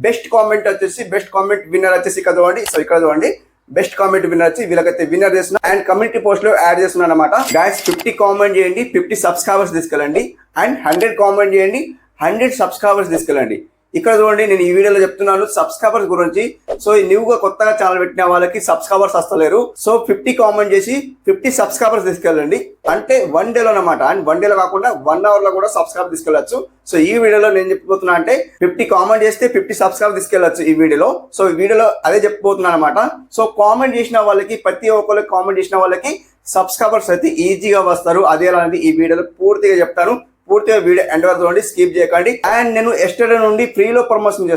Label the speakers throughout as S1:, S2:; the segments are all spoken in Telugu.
S1: బెస్ట్ కామెంట్ వచ్చేసి బెస్ట్ కామెంట్ విన్నర్ వచ్చేసి ఇక్కడ చూడండి. సో ఇక్కడ చూడండి బెస్ట్ కామెంట్ విన్నర్ వచ్చి వీళ్ళకైతే విన్నర్ చేస్తున్నా అండ్ కమ్యూనిటీ పోస్ట్ లో యాడ్ చేస్తున్నా అనమాట. గైస్ 50 కామెంట్ చేయండి, 50 సబ్స్క్రైబర్స్ తీసుకెళ్ళండి అండ్ 100 కామెంట్ చేయండి, 100 సబ్స్క్రైబర్స్ తీసుకెళ్ళండి. ఇక్కడ చూడండి నేను ఈ వీడియోలో చెప్తున్నాను సబ్స్క్రైబర్స్ గురించి. సో ఈ న్యూగా కొత్తగా ఛానల్ పెట్టిన వాళ్ళకి సబ్స్క్రైబర్స్ వస్తలేరు. సో 50 కామెంట్ చేసి 50 సబ్స్క్రైబర్స్ తీసుకెళ్ళండి. అంటే 1 డేలో అనమాట. అండ్ 1 డేలో కాకుండా 1 అవర్ లో కూడా సబ్స్క్రైబ్ తీసుకెళ్ళచ్చు. సో ఈ వీడియోలో నేను చెప్పబోతున్నా అంటే 50 కామెంట్ చేస్తే 50 సబ్స్క్రైబ్ తీసుకెళ్ళచ్చు ఈ వీడియోలో. సో ఈ వీడియోలో అదే చెప్పబోతున్నాను అనమాట. సో కామెంట్ చేసిన వాళ్ళకి ప్రతి ఒక్కరికి కామెంట్ చేసిన వాళ్ళకి సబ్స్క్రైబర్స్ అయితే ఈజీగా వస్తారు. అదే అనేది ఈ వీడియోలో పూర్తిగా చెప్తాను. పూర్తిగా వీడియో ఎండ్ వరకు చూడండి, స్కిప్ చేయకండి. అండ్ నేను ఎస్టర్డే నుండి ఫ్రీలో ప్రమోషన్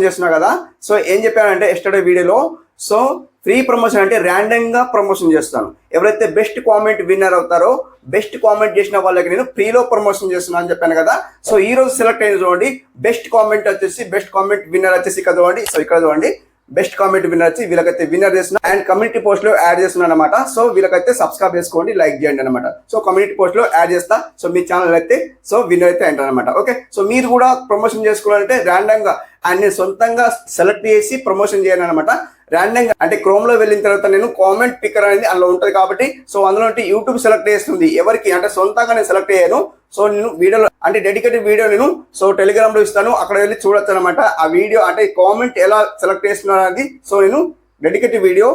S1: చేస్తున్నా కదా. సో ఏం చెప్పానంటే ఎస్టర్డే వీడియోలో సో ఫ్రీ ప్రమోషన్ అంటే ర్యాండమ్ గా ప్రమోషన్ చేస్తాను. ఎవరైతే బెస్ట్ కామెంట్ విన్నర్ అవుతారో బెస్ట్ కామెంట్ చేసిన వాళ్ళకి నేను ఫ్రీలో ప్రమోషన్ చేస్తున్నా అని చెప్పాను కదా. సో ఈ రోజు సెలెక్ట్ అయింది చూడండి బెస్ట్ కామెంట్ వచ్చేసి బెస్ట్ కామెంట్ విన్నర్ వచ్చేసి ఇక్కడ చూడండి. సో ఇక్కడ చూడండి బెస్ట్ కామెంట్ విన్నర్ వచ్చి వీళ్ళకైతే విన్నర్ చేస్తున్నా అండ్ కమ్యూనిటీ పోస్ట్ లో యాడ్ చేస్తున్నాను అనమాట. సో వీళ్ళకైతే సబ్స్క్రైబ్ చేసుకోండి, లైక్ చేయండి అనమాట. సో కమ్యూనిటీ పోస్ట్ లో యాడ్ చేస్తా. సో మీ ఛానల్ అయితే సో విన్నర్ అయితే అంటారు అనమాట. ఓకే, సో మీరు కూడా ప్రమోషన్ చేసుకోవాలంటే ర్యాండమ్ గా అండ్ నేను సొంతంగా సెలెక్ట్ చేసి ప్రమోషన్ చేయను అనమాట. ర్యాండమ్ గా అంటే క్రోమ్ లో వెళ్ళిన తర్వాత నేను కామెంట్ పిక్కర్ అనేది అందులో ఉంటుంది కాబట్టి సో అందులో యూట్యూబ్ సెలెక్ట్ చేస్తుంది ఎవరికి అంటే సొంతంగా నేను సెలెక్ట్ అయ్యాను. సో నేను వీడియోలో అంటే డెడికేటెడ్ వీడియో నేను సో టెలిగ్రామ్ లో ఇస్తాను, అక్కడ వెళ్ళి చూడొచ్చు అనమాట. ఆ వీడియో అంటే కామెంట్ ఎలా సెలెక్ట్ చేస్తున్నారు అనేది సో నేను డెడికేటెడ్ వీడియో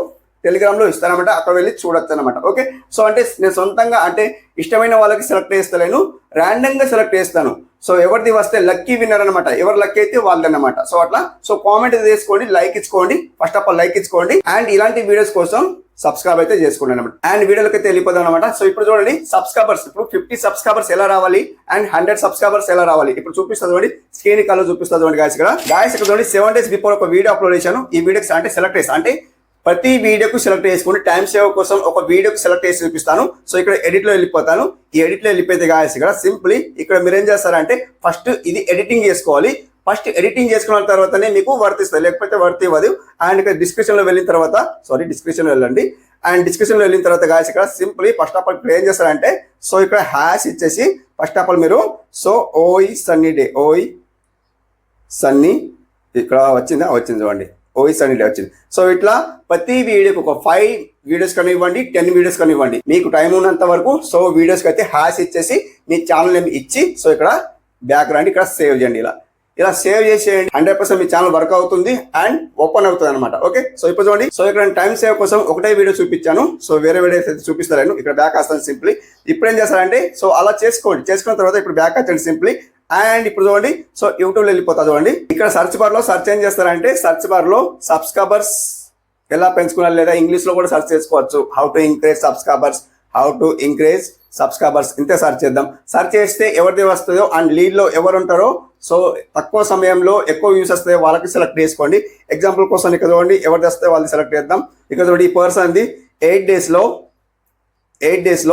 S1: టెలిగ్రామ్ లో ఇస్తానమాట, అక్కడ వెళ్ళి చూడొచ్చు అనమాట. ఓకే, సో అంటే నేను సొంతంగా అంటే ఇష్టమైన వాళ్ళకి సెలెక్ట్ చేస్తలేను, ర్యాండమ్ గా సెలెక్ట్ చేస్తాను. సో ఎవరిది వస్తే లక్కీ విన్నర్ అనమాట, ఎవరు లక్కీ అయితే వాళ్ళదన్నమాట. సో అట్లా సో కామెంట్ చేసుకోండి, లైక్ ఇచ్చుకోండి, ఫస్ట్ ఆఫ్ ఆల్ లైక్ ఇచ్చుకోండి అండ్ ఇలాంటి వీడియోస్ కోసం సబ్స్క్రైబ్ అయితే చేసుకోండి అనమాట. అండ్ వీడియోలకి అయితే వెళ్ళిపోదాం అనమాట. సో ఇప్పుడు చూడండి సబ్స్క్రైబర్స్, ఇప్పుడు 50 సబ్స్క్రైబర్స్ ఎలా రావాలి అండ్ 100 సబ్స్క్రైబర్స్ ఎలా రావాలి ఇప్పుడు చూపిస్తుంది చూడండి, స్క్రీన్ కాల్లో చూపిస్తుంది చూడండి గాయస్. ఇక్కడ చూడండి 7 days బిఫోర్ ఒక వీడియో అప్లోడ్ చేశాను. ఈ వీడియోకి అంటే సెలెక్ట్ చేస్తాను అంటే ప్రతి వీడియోకు సెలెక్ట్ చేసుకుని టైం సేవ్ కోసం ఒక వీడియోకి సెలెక్ట్ చేసి చూపిస్తాను. సో ఇక్కడ ఎడిట్ లో వెళ్ళిపోతాను. ఈ ఎడిట్ లో వెళ్ళిపోతే గాయస్ ఇక్కడ సింప్లీ ఇక్కడ మీరు ఏం చేస్తారంటే ఫస్ట్ ఇది ఎడిటింగ్ చేసుకోవాలి. ఫస్ట్ ఎడిటింగ్ చేసుకున్న తర్వాతనే మీకు వర్తిస్తుంది, లేకపోతే వర్త్ ఇవ్వదు. అండ్ ఇక్కడ డిస్క్రిప్షన్ లో వెళ్ళిన తర్వాత డిస్క్రిప్షన్ వెళ్ళండి. అండ్ డిస్క్రిప్షన్ లో వెళ్ళిన తర్వాత గాయస్ ఇక్కడ సింప్లీ ఫస్ట్ ఆఫ్ ఆల్ ఇప్పుడు ఏం చేస్తారంటే సో ఇక్కడ హ్యాష్ ఇచ్చేసి ఫస్ట్ ఆఫ్ ఆల్ మీరు సో ఓయి సన్నీ డే, ఓయి సన్నీ ఇక్కడ వచ్చింది చూడండి, ఓయి సన్నీ డే వచ్చింది. సో ఇట్లా ప్రతి వీడియోకి ఒక 5 వీడియోస్ కనివ్వండి, 10 వీడియోస్ కనివ్వండి, మీకు టైం ఉన్నంత వరకు సో వీడియోస్కి అయితే హ్యాష్ ఇచ్చేసి మీ ఛానల్ నేమ్ ఇచ్చి సో ఇక్కడ బ్యాక్గ్రౌండ్ ఇక్కడ సేవ్ చేయండి. ఇలా సేవ్ చేసేయండి, 100% మీ ఛానల్ వర్క్ అవుతుంది అండ్ ఓపెన్ అవుతుంది అనమాట. ఓకే, సో ఇప్పుడు చూడండి సో ఇక్కడ టైం సేవ్ కోసం ఒకటే వీడియో చూపించాను. సో వేరే వీడియోస్ అయితే చూపిస్తాను, ఇక్కడ బ్యాక్ వస్తాను సింప్లీ. ఇప్పుడు ఏం చేస్తారంటే సో అలా చేసుకోండి, చేసుకున్న తర్వాత ఇప్పుడు బ్యాక్ వచ్చండి సింప్లీ. అండ్ ఇప్పుడు చూడండి సో యూట్యూబ్ లో వెళ్ళిపోతా చూడండి. ఇక్కడ సర్చ్ బార్ లో సర్చ్ ఏం చేస్తారంటే సర్చ్ బార్ లో సబ్స్క్రైబర్స్ ఎలా పెంచుకోవాలి లేదా ఇంగ్లీష్ లో కూడా సర్చ్ చేసుకోవచ్చు. హౌ టు ఇంక్రీజ్ సబ్స్క్రైబర్స్ ఇంతే సర్చ్ చేద్దాం. సర్చ్ చేస్తే ఎవరిది వస్తుందో అండ్ లీడ్ లో ఎవరు ఉంటారో సో తక్కువ సమయంలో ఎక్కువ వ్యూస్ వస్తాయో వాళ్ళకి సెలెక్ట్ చేసుకోండి. ఎగ్జాంపుల్ కోసం ఇక్కడ చూడండి ఎవరిది వస్తే వాళ్ళని సెలెక్ట్ చేద్దాం. ఇక్కడ చూడండి ఈ పర్సన్ది 8 days లో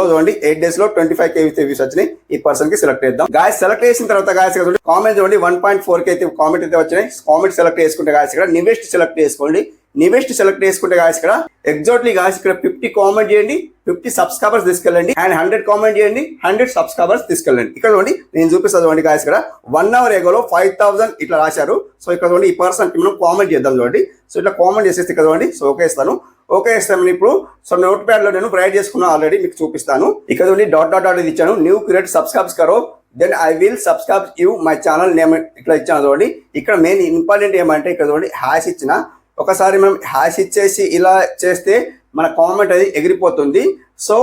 S1: చూడండి 8 days లో 25K వ్యూస్ వచ్చినాయి. ఈ పర్సన్ కి సెలెక్ట్ చేద్దాం. గాయస్ సెలెక్ట్ చేసిన తర్వాత గాయస్ ఇక్కడ కామెంట్ చూడండి 1.4K అయితే కామెంట్ అయితే వచ్చినాయి. కామెంట్ సెలెక్ట్ చేసుకుంటే గాయస్ ఇక్కడ నివెస్ట్ సెలెక్ట్ చేసుకోండి. నివెస్ట్ సెలెక్ట్ చేసుకుంటే గాయస్ ఇక్కడ ఎగ్జాక్ట్లీ గాయస్ ఇక్కడ 50 కామెంట్ చేయండి, 50 సబ్స్క్రైబర్స్ తీసుకెళ్ళండి అండ్ 100 కామెంట్ చేయండి, 100 సబ్స్క్రైబర్స్ తీసుకెళ్ళండి. ఇక్కడ చూడండి నేను చూపిస్తాను చూడండి గాయస్ ఇక్కడ 1 hour ఎగోలో 5000 ఇట్లా రాశారు. సో ఇక్కడ చూడండి ఈ పర్సన్ కి మనం కామెంట్ చేద్దాం చూడండి. సో ఇట్లా కామెంట్ చేసేసి ఇక్కడ చూడండి సో ఓకే ఇస్తాను. ఓకే ఇస్తాను ఇప్పుడు. సో నోట్ ప్యాడ్ లో నేను రైట్ చేసుకున్నాను ఆల్రెడీ, మీకు చూపిస్తాను. ఇక్కడ చూడండి డాట్ ఇది ఇచ్చాను, న్యూ క్రియేట్ సబ్స్క్రైబ్స్ కరో then I will subscribe you my channel name ఇట్లా ఇచ్చాను చూడండి. ఇక్కడ మెయిన్ ఇంపార్టెంట్ ఏమంటే ఇక్కడ చూడండి హ్యాష్ ఇచ్చిన ఒకసారి మనం హ్యాష్ ఇచ్చేసి ఇలా చేస్తే మన కామెంట్ అది ఎగిరిపోతుంది. సో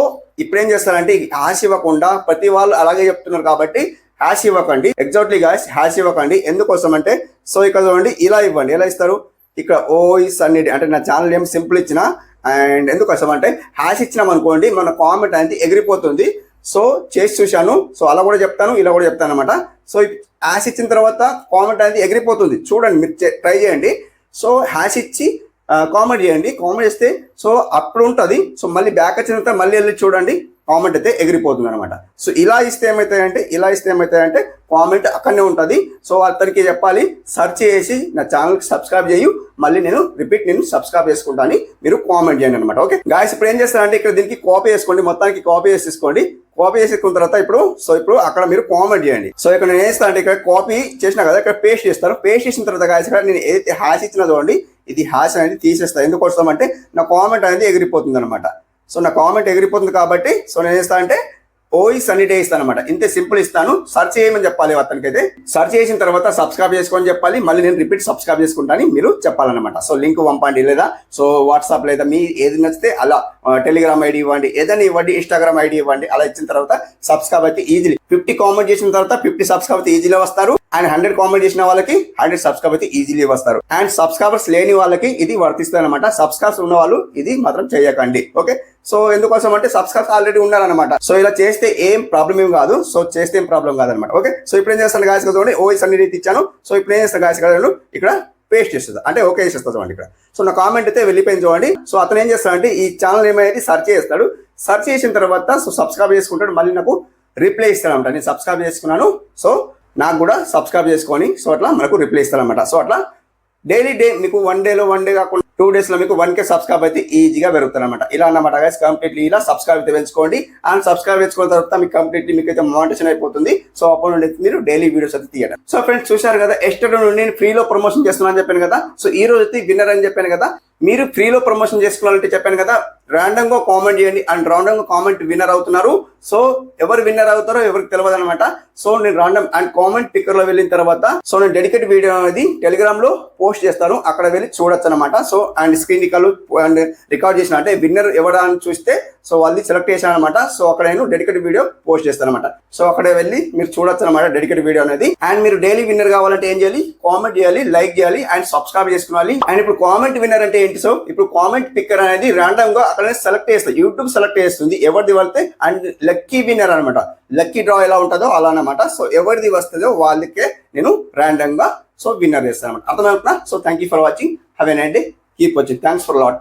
S1: ఇప్పుడు ఏం చేస్తారంటే హ్యాష్ ఇవ్వకుండా ప్రతి వాళ్ళు అలాగే చెప్తున్నారు కాబట్టి హ్యాష్ ఇవ్వకండి. ఎగ్జాక్ట్లీ గాయస్ హ్యాష్ ఇవ్వకండి. ఎందుకోసం అంటే సో ఇక్కడ చూడండి ఇలా ఇవ్వండి. ఎలా ఇస్తారు ఇక్కడ ఓయి సన్నీ డే అంటే నా ఛానల్ నేమ్ సింపుల్ ఇచ్చిన అండ్ ఎందుకోసం అంటే హ్యాష్ ఇచ్చినాం అనుకోండి మన కామెంట్ అనేది ఎగిరిపోతుంది. సో చేసి చూశాను. సో అలా కూడా చెప్తాను, ఇలా కూడా చెప్తాను అనమాట. సో హ్యాష్ ఇచ్చిన తర్వాత కామెంట్ అనేది ఎగిరిపోతుంది. చూడండి మీరు ట్రై చేయండి. సో హ్యాష్ ఇచ్చి కామెంట్ చేయండి. కామెంట్ చేస్తే సో అప్పుడు ఉంటుంది. సో మళ్ళీ బ్యాక్ వచ్చిన తర్వాత మళ్ళీ వెళ్ళి చూడండి, కామెంట్ అయితే ఎగిరిపోతుంది అనమాట. సో ఇలా ఇస్తే ఏమవుతాయంటే కామెంట్ అక్కడనే ఉంటుంది. సో అతనికి చెప్పాలి సెర్చ్ చేసి నా ఛానల్కి సబ్స్క్రైబ్ చేయు, మళ్ళీ నేను సబ్స్క్రైబ్ చేసుకుంటాను, మీరు కామెంట్ చేయండి అనమాట. ఓకే గాయస్, ఇప్పుడు ఏం చేస్తారంటే ఇక్కడ దీనికి కాపీ చేసుకోండి, మొత్తానికి కాపీ చేసేసుకోండి. కాపీ చేసుకున్న తర్వాత ఇప్పుడు అక్కడ మీరు కామెంట్ చేయండి. సో ఇక్కడ నేను చేస్తాను అంటే ఇక్కడ కాపీ చేసినా కదా, ఇక్కడ పేస్ట్ చేస్తాను. పేస్ట్ చేసిన తర్వాత గాయస్ ఇక్కడ నేను ఏదైతే హ్యాష్ ఇచ్చినా చూడండి, ఇది హ్యాష్ అనేది తీసేస్తాను. ఎందుకోసం అంటే నా కామెంట్ అనేది ఎగిరిపోతుంది అనమాట. సో నా కామెంట్ ఎగిరిపోతుంది కాబట్టి సో నేను చేస్తాను అంటే ఓయి సన్నీ డే ఇస్తాను అనమాట. ఇంతే సింపుల్ ఇస్తాను. సెర్చ్ చేయమని చెప్పాలి అతనికైతే. సెర్చ్ చేసిన తర్వాత సబ్స్క్రైబ్ చేసుకొని చెప్పాలి, మళ్ళీ నేను రిపీట్ సబ్స్క్రైబ్ చేసుకుంటాను మీరు చెప్పాలన్నమాట. సో లింక్ పంపండి, లేదా సో వాట్సాప్ లేదా మీ ఏది నచ్చితే అలా టెలిగ్రామ్ ఐడి ఇవ్వండి, ఏదైనా ఇవ్వండి, ఇన్స్టాగ్రామ్ ఐడి ఇవ్వండి. అలా ఇచ్చిన తర్వాత సబ్స్క్రైబ్ అయితే ఈజీలీ 50 కామెంట్ చేసిన తర్వాత 50 సబ్స్క్రైబ్ అయితే ఈజీలో వస్తారు. అండ్ 100 కామెంట్ చేసిన వాళ్ళకి 100 సబ్స్క్రైబ్ అయితే ఈజీలీ వస్తారు. అండ్ సబ్స్క్రైబర్స్ లేని వాళ్ళకి ఇది వర్తిస్తుంది అనమాట. సబ్స్క్రైబ్స్ ఉన్న వాళ్ళు ఇది మాత్రం చేయకండి. ఓకే, సో ఎందుకోసం అంటే సబ్స్క్రైబ్స్ ఆల్రెడీ ఉన్నారనమాట. సో ఇలా చేస్తే ఏం ప్రాబ్లం ఏం కాదు. సో చేస్తే ఏం ప్రాబ్లం కాదనమాట. ఓకే, సో ఇప్పుడు ఏం చేస్తాను గాయస్ చూడండి, ఓఎస్ అన్ని రీతి ఇచ్చాను. సో ఇప్పుడు ఏం చేస్తాను గాయస్ ఇక్కడ పేస్ట్ చేస్తుంది అంటే ఓకే చేసేస్తా చూడండి. ఇక్కడ సో నా కామెంట్ అయితే వెళ్ళిపోయింది చూడండి. సో అతను ఏం చేస్తాడంటే ఈ ఛానల్ ఏమైతే సెర్చ్ చేస్తాడు. సెర్చ్ చేసిన తర్వాత సో సబ్స్క్రైబ్ చేసుకుంటాడు, మళ్ళీ నాకు రిప్లై ఇస్తాడనమాట. నేను సబ్స్క్రైబ్ చేసుకున్నాను, సో నాకు కూడా సబ్స్క్రైబ్ చేసుకొని సో అట్లా మనకు రిప్లై ఇస్తాడనమాట. సో అట్లా డైలీ మీకు 1 డేలో 1 డే కాకుండా 2 డేస్లో మీకు 1K సబ్స్క్రైబ్ అయితే ఈజీగా పెరుగుతుంది అనమాట. ఇలా అన్నమాట గైస్, కంప్లీట్లీ ఇలా సబ్స్క్రైబ్ అయితే పెంచుకోండి. అండ్ సబ్స్క్రైబ్ చేసుకున్న తర్వాత మీకు కంప్లీట్లీ మీకు అయితే మానిటైజేషన్ అయిపోతుంది. సో అప్పుడు నుండి మీరు డైలీ వీడియోస్ అయితే తీయడం. సో ఫ్రెండ్స్ చూశారు కదా, ఎస్టర్డే నుండి నేను ఫ్రీలో ప్రమోషన్ చేస్తున్నాను అని చెప్పాను కదా. సో ఈ రోజు అయితే విన్నర్ అని చెప్పాను కదా. మీరు ఫ్రీలో ప్రమోషన్ చేసుకోవాలంటే చెప్పాను కదా, ర్యాండమ్ గా కామెంట్ చేయండి. అండ్ ర్యాండమ్ గా కామెంట్ విన్నర్ అవుతున్నారు. సో ఎవరు విన్నర్ అవుతారో ఎవరికి తెలియదు అనమాట. సో నేను ర్యాండమ్ అండ్ కామెంట్ పిక్కర్ లో వెళ్ళిన తర్వాత సో నేను డెడికేట్ వీడియో అనేది టెలిగ్రామ్ లో పోస్ట్ చేస్తాను, అక్కడ వెళ్ళి చూడొచ్చు అనమాట. So and screen record and record చేసిన అంటే విన్నర్ ఎవరా అని చూస్తే సో వాళ్ళది సెలెక్ట్ చేశాను అనమాట. సో అక్కడ నేను డెడికేట్ వీడియో పోస్ట్ చేస్తాను అనమాట. సో అక్కడ వెళ్ళి మీరు చూడొచ్చు అనమాట డెడికేట్ వీడియో అనేది. అండ్ మీరు డైలీ విన్నర్ కావాలంటే ఏం చేయాలి, కామెంట్ చేయాలి, లైక్ చేయాలి అండ్ సబ్స్క్రైబ్ చేసుకోవాలి. అండ్ ఇప్పుడు కామెంట్ విన్నర్ అంటే ఏంటి, సో ఇప్పుడు కామెంట్ పిక్కర్ అనేది ర్యాండమ్ గా అక్కడ సెలెక్ట్ చేస్తుంది, యూట్యూబ్ సెలెక్ట్ చేస్తుంది ఎవరిది వెళ్తే. అండ్ లక్కీ విన్నర్ అనమాట, లక్కీ డ్రా ఎలా ఉంటుందో అలా అనమాట. సో ఎవరిది వస్తుందో వాళ్ళకే నేను ర్యాండమ్ గా సో విన్నర్ చేస్తాను అనమాట. అర్థమవుతుందా? So thank you for watching, have a nice day, keep watching, thanks for lot.